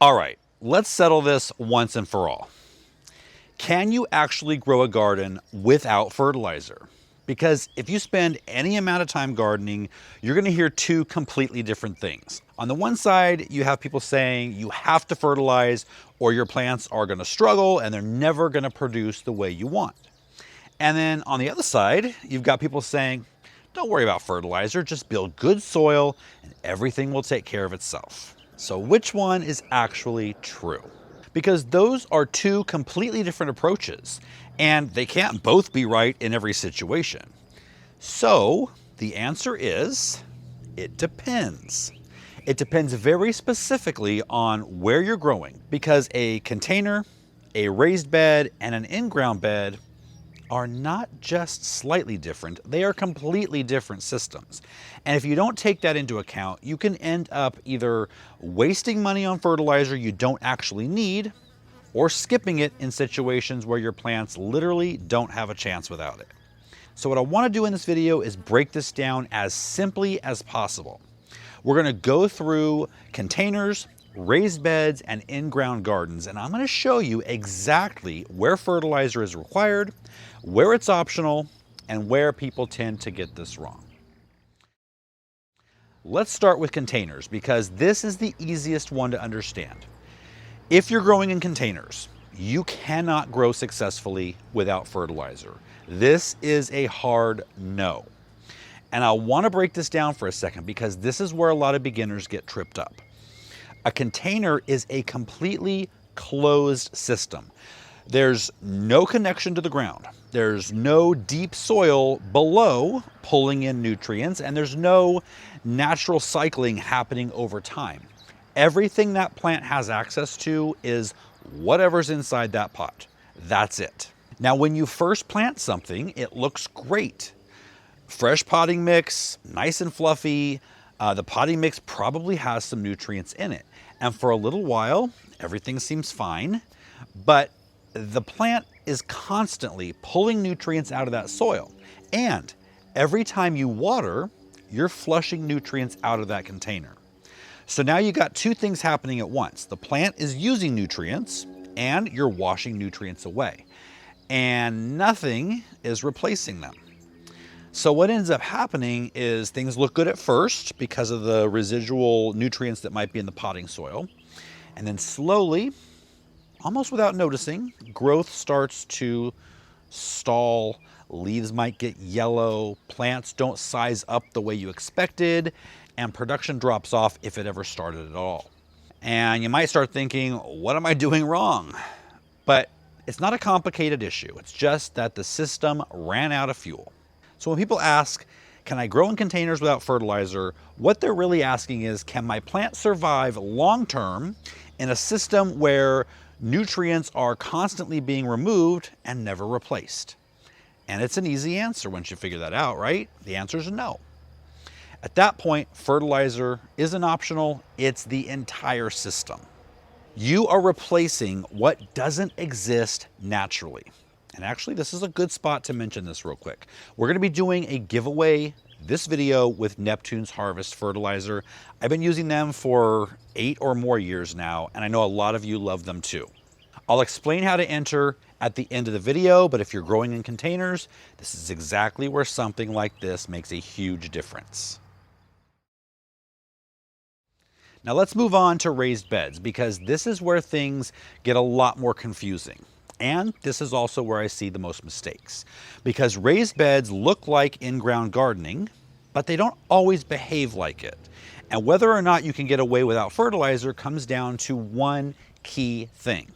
All right, let's settle this once and for all. Can you actually grow a garden without fertilizer? Because if you spend any amount of time gardening, you're gonna hear two completely different things. On the one side, you have people saying you have to fertilize or your plants are gonna struggle and they're never gonna produce the way you want. And then on the other side, you've got people saying, don't worry about fertilizer, just build good soil and everything will take care of itself. So which one is actually true? Because those are two completely different approaches and they can't both be right in every situation. So the answer is, it depends. It depends very specifically on where you're growing, because a container, a raised bed, and an in-ground bed are not just slightly different, they are completely different systems. And if you don't take that into account, you can end up either wasting money on fertilizer you don't actually need, or skipping it in situations where your plants literally don't have a chance without it. So what I want to do in this video is break this down as simply as possible. We're going to go through containers, raised beds, and in-ground gardens, and I'm going to show you exactly where fertilizer is required, where it's optional, and where people tend to get this wrong. Let's start with containers because this is the easiest one to understand. If you're growing in containers, you cannot grow successfully without fertilizer. This is a hard no. And I want to break this down for a second because this is where a lot of beginners get tripped up. A container is a completely closed system. There's no connection to the ground. There's no deep soil below pulling in nutrients, and there's no natural cycling happening over time. Everything that plant has access to is whatever's inside that pot. That's it. Now, when you first plant something, it looks great. Fresh potting mix, nice and fluffy. The potting mix probably has some nutrients in it. And for a little while, everything seems fine, but the plant is constantly pulling nutrients out of that soil. And every time you water, you're flushing nutrients out of that container. So now you got two things happening at once. The plant is using nutrients and you're washing nutrients away. And nothing is replacing them. So what ends up happening is things look good at first because of the residual nutrients that might be in the potting soil. And then slowly, almost without noticing, growth starts to stall. Leaves might get yellow, plants don't size up the way you expected, and production drops off if it ever started at all. And you might start thinking, what am I doing wrong? But it's not a complicated issue. It's just that the system ran out of fuel. So when people ask, can I grow in containers without fertilizer? What they're really asking is, can my plant survive long-term in a system where nutrients are constantly being removed and never replaced? And it's an easy answer once you figure that out, right? The answer is no. At that point, fertilizer isn't optional, it's the entire system. You are replacing what doesn't exist naturally. And actually, this is a good spot to mention this real quick. We're going to be doing a giveaway this video with Neptune's Harvest fertilizer. I've been using them for 8 or more years now, and I know a lot of you love them too. I'll explain how to enter at the end of the video, but if you're growing in containers, this is exactly where something like this makes a huge difference. Now let's move on to raised beds, because this is where things get a lot more confusing. And this is also where I see the most mistakes, because raised beds look like in-ground gardening, but they don't always behave like it. And whether or not you can get away without fertilizer comes down to one key thing.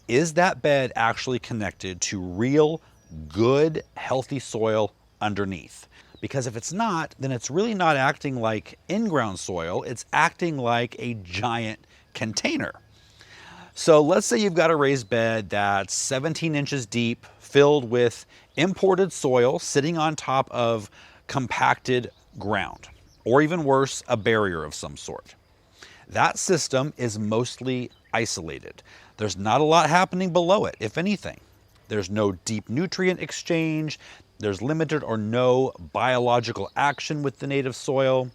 Is that bed actually connected to real, good, healthy soil underneath? Because if it's not, then it's really not acting like in-ground soil, it's acting like a giant container. So let's say you've got a raised bed that's 17 inches deep, filled with imported soil sitting on top of compacted ground, or even worse, a barrier of some sort. That system is mostly isolated. There's not a lot happening below it, if anything. There's no deep nutrient exchange. There's limited or no biological action with the native soil.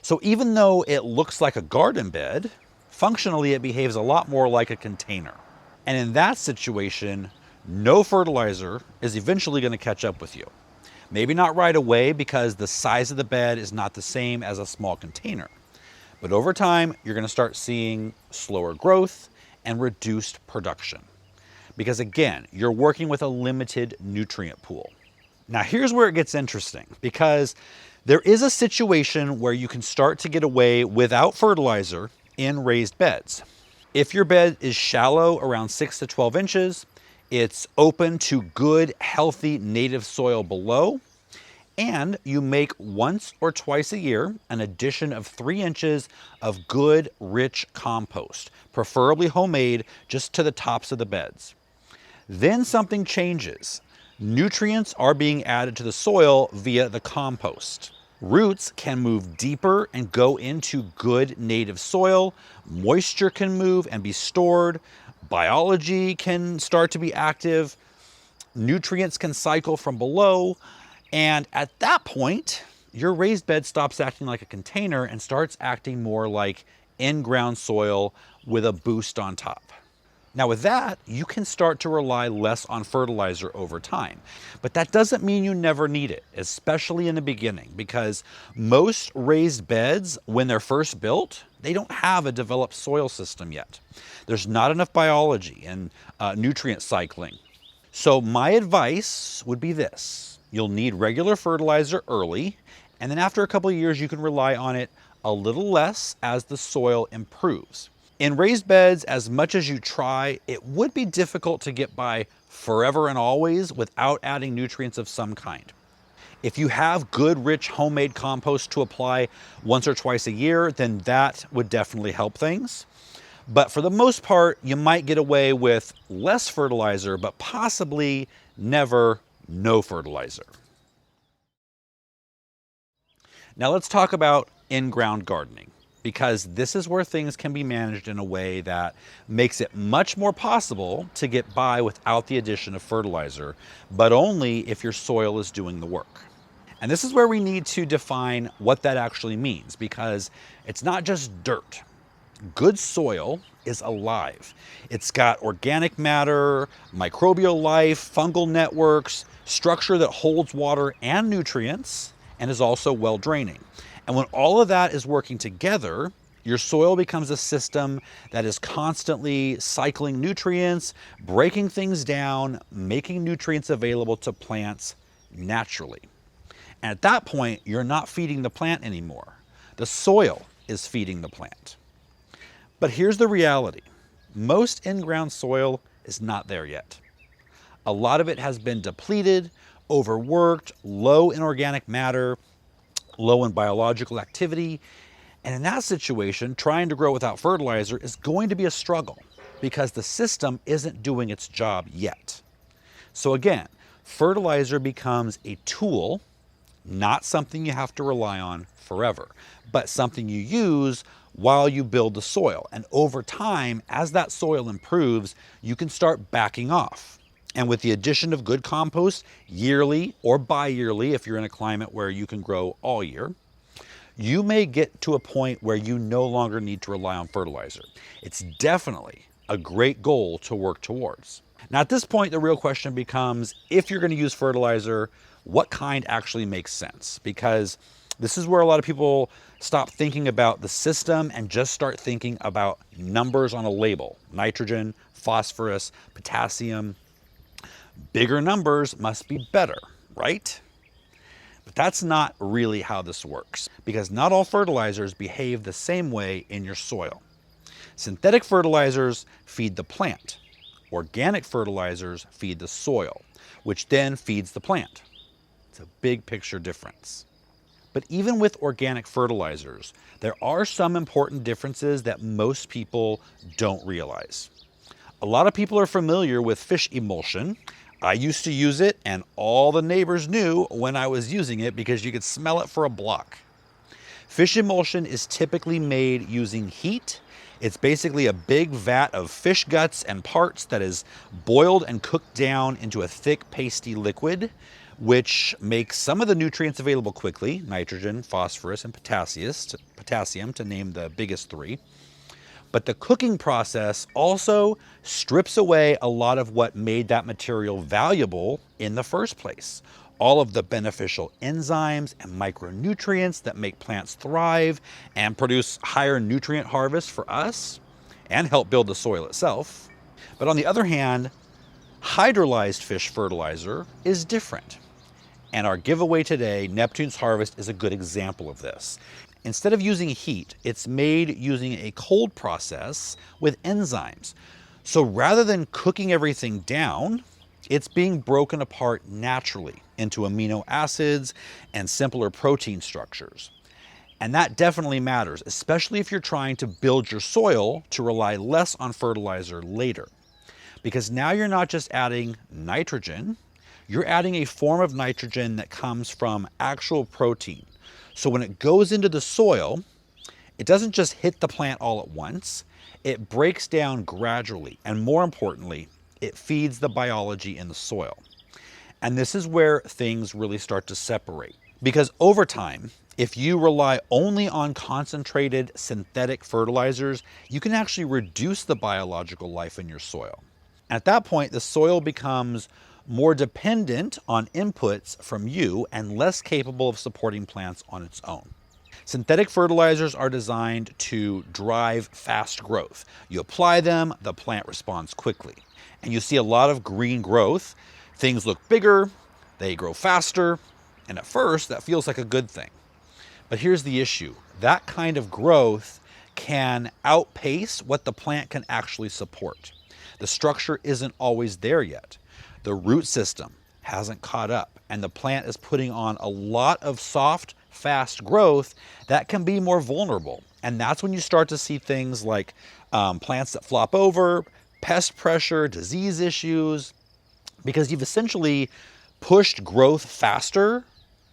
So even though it looks like a garden bed, Functionally, it behaves a lot more like a container. And in that situation, no fertilizer is eventually going to catch up with you. Maybe not right away because the size of the bed is not the same as a small container. But over time, you're going to start seeing slower growth and reduced production. Because again, you're working with a limited nutrient pool. Now here's where it gets interesting, because there is a situation where you can start to get away without fertilizer in raised beds. If your bed is shallow, around 6 to 12 inches, it's open to good, healthy native soil below, and you make once or twice a year an addition of 3 inches of good, rich compost, preferably homemade, just to the tops of the beds. Then something changes. Nutrients are being added to the soil via the compost. Roots can move deeper and go into good native soil. Moisture can move and be stored. Biology can start to be active. Nutrients can cycle from below. And at that point, your raised bed stops acting like a container and starts acting more like in-ground soil with a boost on top. Now with that, you can start to rely less on fertilizer over time. But that doesn't mean you never need it, especially in the beginning, because most raised beds, when they're first built, they don't have a developed soil system yet. There's not enough biology and nutrient cycling. So my advice would be this: you'll need regular fertilizer early, and then after a couple of years, you can rely on it a little less as the soil improves. In raised beds, as much as you try, it would be difficult to get by forever and always without adding nutrients of some kind. If you have good, rich homemade compost to apply once or twice a year, then that would definitely help things. But for the most part, you might get away with less fertilizer, but possibly never no fertilizer. Now let's talk about in-ground gardening, because this is where things can be managed in a way that makes it much more possible to get by without the addition of fertilizer, but only if your soil is doing the work. And this is where we need to define what that actually means, because it's not just dirt. Good soil is alive. It's got organic matter, microbial life, fungal networks, structure that holds water and nutrients, and is also well draining. And when all of that is working together, your soil becomes a system that is constantly cycling nutrients, breaking things down, making nutrients available to plants naturally. And at that point, you're not feeding the plant anymore. The soil is feeding the plant. But here's the reality. Most in-ground soil is not there yet. A lot of it has been depleted, overworked, low in organic matter, low in biological activity. And in that situation, trying to grow without fertilizer is going to be a struggle because the system isn't doing its job yet. So again, fertilizer becomes a tool, not something you have to rely on forever, but something you use while you build the soil. And over time, as that soil improves, you can start backing off. And with the addition of good compost yearly or bi-yearly, if you're in a climate where you can grow all year, you may get to a point where you no longer need to rely on fertilizer. It's definitely a great goal to work towards. Now at this point, the real question becomes, if you're going to use fertilizer, what kind actually makes sense? Because this is where a lot of people stop thinking about the system and just start thinking about numbers on a label: nitrogen, phosphorus, potassium. Bigger numbers must be better, right? But that's not really how this works, because not all fertilizers behave the same way in your soil. Synthetic fertilizers feed the plant. Organic fertilizers feed the soil, which then feeds the plant. It's a big picture difference. But even with organic fertilizers, there are some important differences that most people don't realize. A lot of people are familiar with fish emulsion. I used to use it, and all the neighbors knew when I was using it because you could smell it for a block. Fish emulsion is typically made using heat. It's basically a big vat of fish guts and parts that is boiled and cooked down into a thick, pasty liquid, which makes some of the nutrients available quickly: nitrogen, phosphorus, and potassium, to name the biggest three. But the cooking process also strips away a lot of what made that material valuable in the first place. All of the beneficial enzymes and micronutrients that make plants thrive and produce higher nutrient harvest for us and help build the soil itself. But on the other hand, hydrolyzed fish fertilizer is different. And our giveaway today, Neptune's Harvest, is a good example of this. Instead of using heat, it's made using a cold process with enzymes. So rather than cooking everything down, it's being broken apart naturally into amino acids and simpler protein structures. And that definitely matters, especially if you're trying to build your soil to rely less on fertilizer later. Because now you're not just adding nitrogen, you're adding a form of nitrogen that comes from actual protein. So when it goes into the soil, it doesn't just hit the plant all at once, it breaks down gradually, and more importantly, it feeds the biology in the soil. And this is where things really start to separate. Because over time, if you rely only on concentrated synthetic fertilizers, you can actually reduce the biological life in your soil. At that point, the soil becomes more dependent on inputs from you and less capable of supporting plants on its own. Synthetic fertilizers are designed to drive fast growth. You apply them, the plant responds quickly. And you see a lot of green growth. Things look bigger, they grow faster, and at first that feels like a good thing. But here's the issue. That kind of growth can outpace what the plant can actually support. The structure isn't always there yet. The root system hasn't caught up, and the plant is putting on a lot of soft, fast growth that can be more vulnerable. And that's when you start to see things like plants that flop over, pest pressure, disease issues, because you've essentially pushed growth faster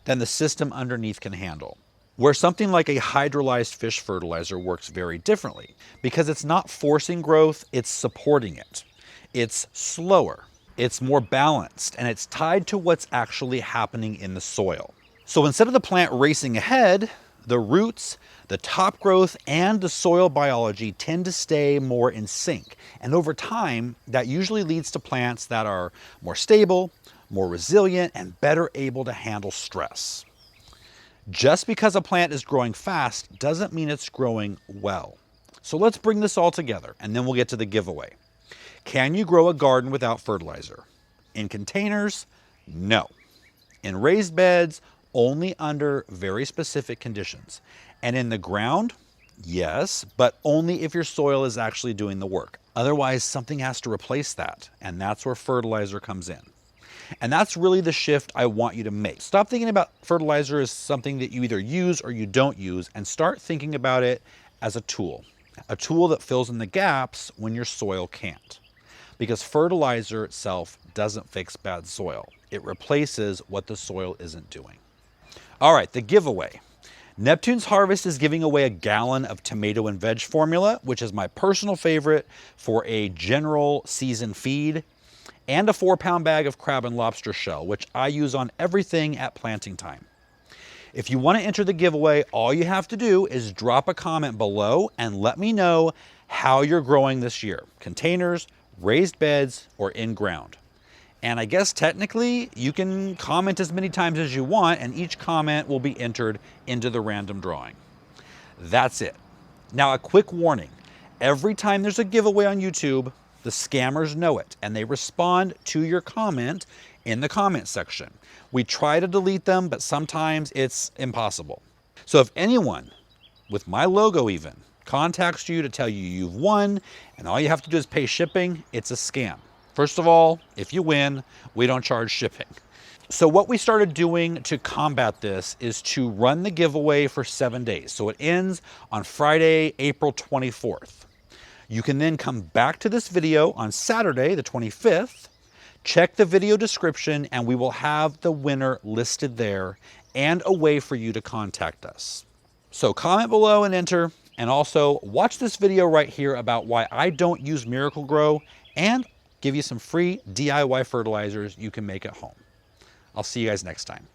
than the system underneath can handle. Where something like a hydrolyzed fish fertilizer works very differently, because it's not forcing growth, it's supporting it. It's slower, it's more balanced, and it's tied to what's actually happening in the soil. So instead of the plant racing ahead, the roots, the top growth, and the soil biology tend to stay more in sync. And over time, that usually leads to plants that are more stable, more resilient, and better able to handle stress. Just because a plant is growing fast doesn't mean it's growing well. So let's bring this all together, and then we'll get to the giveaway. Can you grow a garden without fertilizer? In containers? No. In raised beds? Only under very specific conditions. And in the ground? Yes, but only if your soil is actually doing the work. Otherwise, something has to replace that, and that's where fertilizer comes in. And that's really the shift I want you to make. Stop thinking about fertilizer as something that you either use or you don't use, and start thinking about it as a tool that fills in the gaps when your soil can't. Because fertilizer itself doesn't fix bad soil. It replaces what the soil isn't doing. All right, the giveaway. Neptune's Harvest is giving away a gallon of tomato and veg formula, which is my personal favorite for a general season feed, and a 4-pound bag of crab and lobster shell, which I use on everything at planting time. If you want to enter the giveaway, all you have to do is drop a comment below and let me know how you're growing this year. Containers, raised beds, or in ground. And I guess technically you can comment as many times as you want, and each comment will be entered into the random drawing. That's it. Now, a quick warning. Every time there's a giveaway on YouTube, the scammers know it, and they respond to your comment in the comment section. We try to delete them, but sometimes it's impossible. So if anyone, with my logo even, contacts you to tell you you've won, and all you have to do is pay shipping, it's a scam. First of all, if you win, we don't charge shipping. So what we started doing to combat this is to run the giveaway for 7 days. So it ends on Friday, April 24th. You can then come back to this video on Saturday, the 25th, check the video description, and we will have the winner listed there and a way for you to contact us. So comment below and enter, and also watch this video right here about why I don't use Miracle-Gro, and give you some free DIY fertilizers you can make at home. I'll see you guys next time.